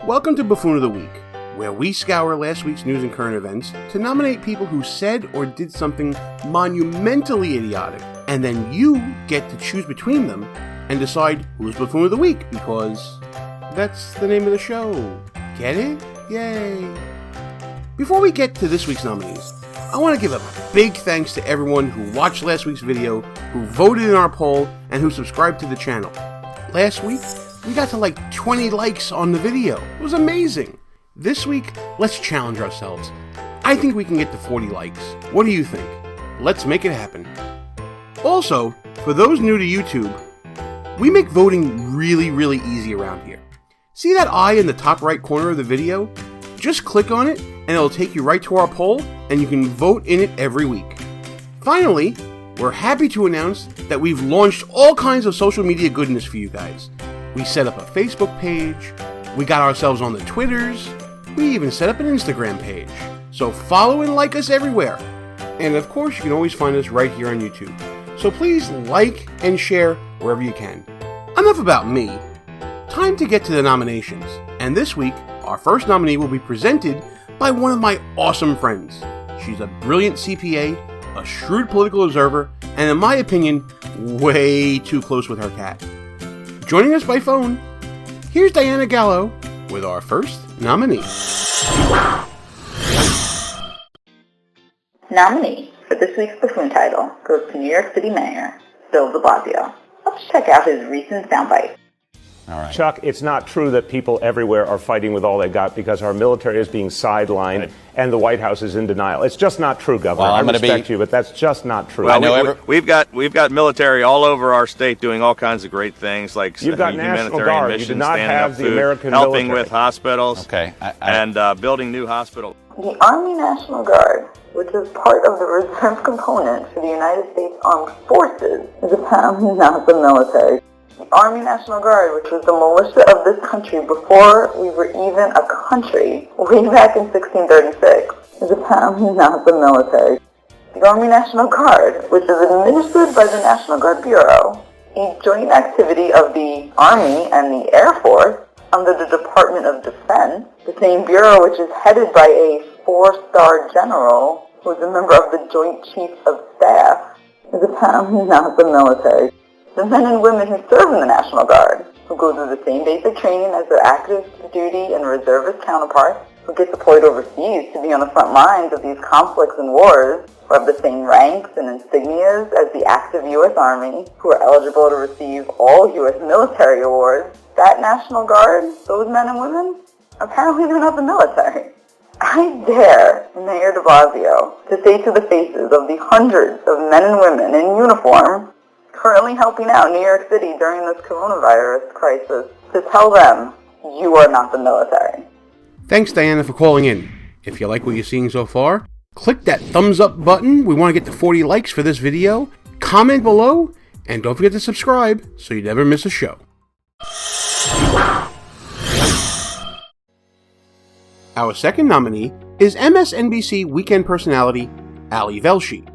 Welcome to Buffoon of the Week, where we scour last week's news and current events to nominate people who said or did something monumentally idiotic, and then you get to choose between them and decide who's Buffoon of the Week, because that's the name of the show. Get it? Yay! Before we get to this week's nominees, I want to give a big thanks to everyone who watched last week's video, who voted in our poll, and who subscribed to the channel. Last week, we got to like 20 likes on the video. It was amazing. This week, let's challenge ourselves. I think we can get to 40 likes. What do you think? Let's make it happen. Also, for those new to YouTube, we make voting really easy around here. See that eye in the top right corner of the video? Just click on it and it'll take you right to our poll, and you can vote in it every week. Finally, we're happy to announce that we've launched all kinds of social media goodness for you guys. We set up a Facebook page, we got ourselves on the Twitters, we even set up an Instagram page. So follow and like us everywhere. And of course, you can always find us right here on YouTube. So please like and share wherever you can. Enough about me. Time to get to the nominations. And this week, our first nominee will be presented by one of my awesome friends. She's a brilliant CPA, a shrewd political observer, and in my opinion, way too close with her cat. Joining us by phone, here's Diana Gallo with our first nominee. Nominee for this week's Buffoon title goes to New York City Mayor Bill DeBlasio. Let's check out his recent soundbite. All right. Chuck, it's not true that people everywhere are fighting with all they got because our military is being sidelined and the White House is in denial. It's just not true, Governor. Well, I respect you, but that's just not true. Well, we've got military all over our state doing all kinds of great things, like You've got National humanitarian Guard. missions, You do not standing have up the food, American helping military. with hospitals, and building new hospitals. The Army National Guard, which is part of the reserve component for the United States Armed Forces, is apparently not the military. The Army National Guard, which was the militia of this country before we were even a country, way back in 1636, is apparently not the military. The Army National Guard, which is administered by the National Guard Bureau, a joint activity of the Army and the Air Force under the Department of Defense, the same bureau which is headed by a 4-star general who is a member of the Joint Chiefs of Staff, is apparently not the military. The men and women who serve in the National Guard, who go through the same basic training as their active duty and reservist counterparts, who get deployed overseas to be on the front lines of these conflicts and wars, who have the same ranks and insignias as the active U.S. Army, who are eligible to receive all U.S. military awards, that National Guard, those men and women, apparently they're not the military. I dare Mayor DeBlasio to say to the faces of the hundreds of men and women in uniform currently helping out New York City during this coronavirus crisis, to tell them, you are not the military. Thanks, Diana, for calling in. If you like what you're seeing so far, click that thumbs up button. We want to get to 40 likes for this video. Comment below, and don't forget to subscribe so you never miss a show. Our second nominee is MSNBC weekend personality Ali Velshi.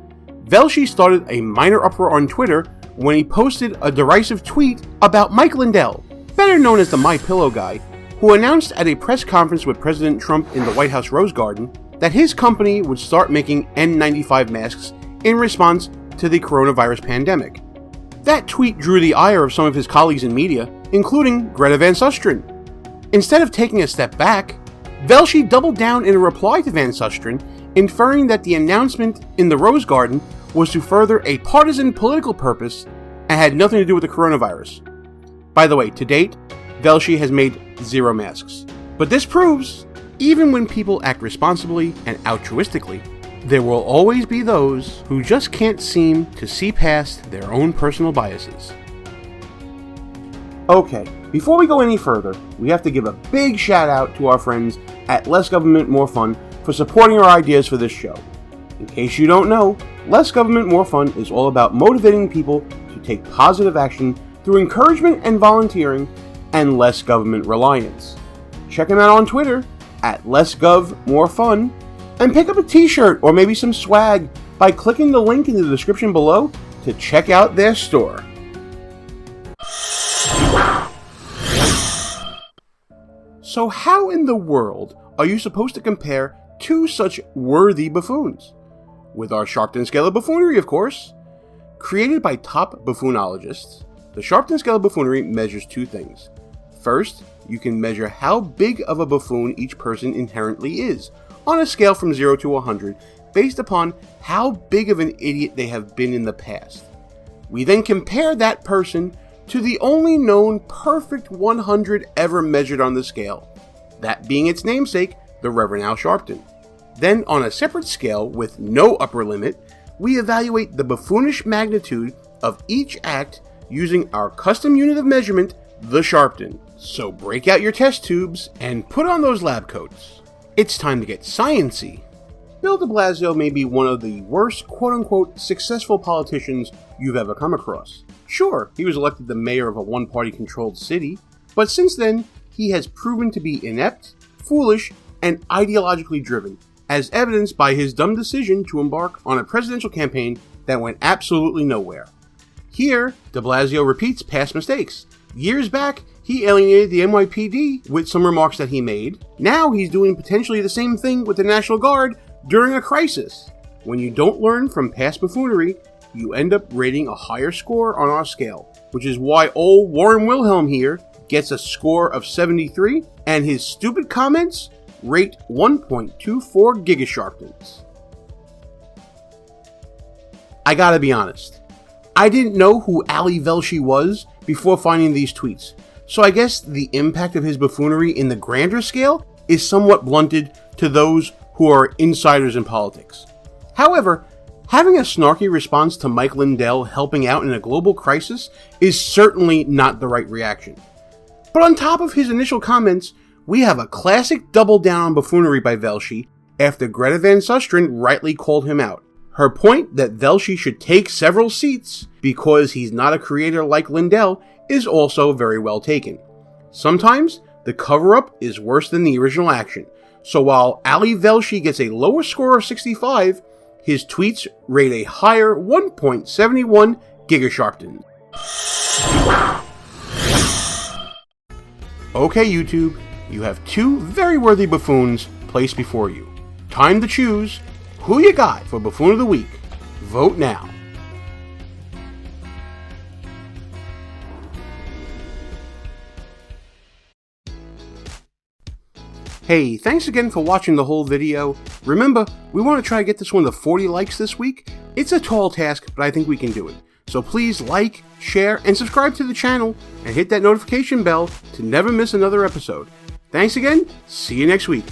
Velshi started a minor uproar on Twitter when he posted a derisive tweet about Mike Lindell, better known as the My Pillow guy, who announced at a press conference with President Trump in the White House Rose Garden that his company would start making N95 masks in response to the coronavirus pandemic. That tweet drew the ire of some of his colleagues in media, including Greta Van Susteren. Instead of taking a step back, Velshi doubled down in a reply to Van Susteren, inferring that the announcement in the Rose Garden was to further a partisan political purpose and had nothing to do with the coronavirus. By the way, to date, Velshi has made 0 masks. But this proves, even when people act responsibly and altruistically, there will always be those who just can't seem to see past their own personal biases. Okay, before we go any further, we have to give a big shout out to our friends at Less Government More Fun for supporting our ideas for this show. In case you don't know, Less Government More Fun is all about motivating people to take positive action through encouragement and volunteering and less government reliance. Check them out on Twitter at LessGovMoreFun and pick up a t-shirt or maybe some swag by clicking the link in the description below to check out their store. So how in the world are you supposed to compare two such worthy buffoons? With our Sharpton scale of buffoonery, of course. Created by top buffoonologists, the Sharpton scale of buffoonery measures two things. First, you can measure how big of a buffoon each person inherently is, on a scale from 0 to 100, based upon how big of an idiot they have been in the past. We then compare that person to the only known perfect 100 ever measured on the scale, that being its namesake, the Reverend Al Sharpton. Then, on a separate scale with no upper limit, we evaluate the buffoonish magnitude of each act using our custom unit of measurement, the Sharpton. So break out your test tubes and put on those lab coats. It's time to get science-y. Bill DeBlasio may be one of the worst quote-unquote successful politicians you've ever come across. Sure, he was elected the mayor of a one-party controlled city, but since then, he has proven to be inept, foolish, and ideologically driven, as evidenced by his dumb decision to embark on a presidential campaign that went absolutely nowhere. Here, DeBlasio repeats past mistakes. Years back, he alienated the NYPD with some remarks that he made. Now he's doing potentially the same thing with the National Guard during a crisis. When you don't learn from past buffoonery, you end up rating a higher score on our scale, which is why old Warren Wilhelm here gets a score of 73, and his stupid comments rate 1.24 gigasharptons. I gotta be honest, I didn't know who Ali Velshi was before finding these tweets, so I guess the impact of his buffoonery in the grander scale is somewhat blunted to those who are insiders in politics. However, having a snarky response to Mike Lindell helping out in a global crisis is certainly not the right reaction. But on top of his initial comments, we have a classic double down on buffoonery by Velshi after Greta Van Susteren rightly called him out. Her point that Velshi should take several seats because he's not a creator like Lindell is also very well taken. Sometimes the cover-up is worse than the original action, so while Ali Velshi gets a lower score of 65, his tweets rate a higher 1.71 gigasharptons. Okay, YouTube, you have two very worthy buffoons placed before you. Time to choose who you got for Buffoon of the Week. Vote now. Hey, thanks again for watching the whole video. Remember, we want to try to get this one to 40 likes this week. It's a tall task, but I think we can do it. So please like, share, and subscribe to the channel, and hit that notification bell to never miss another episode. Thanks again, see you next week.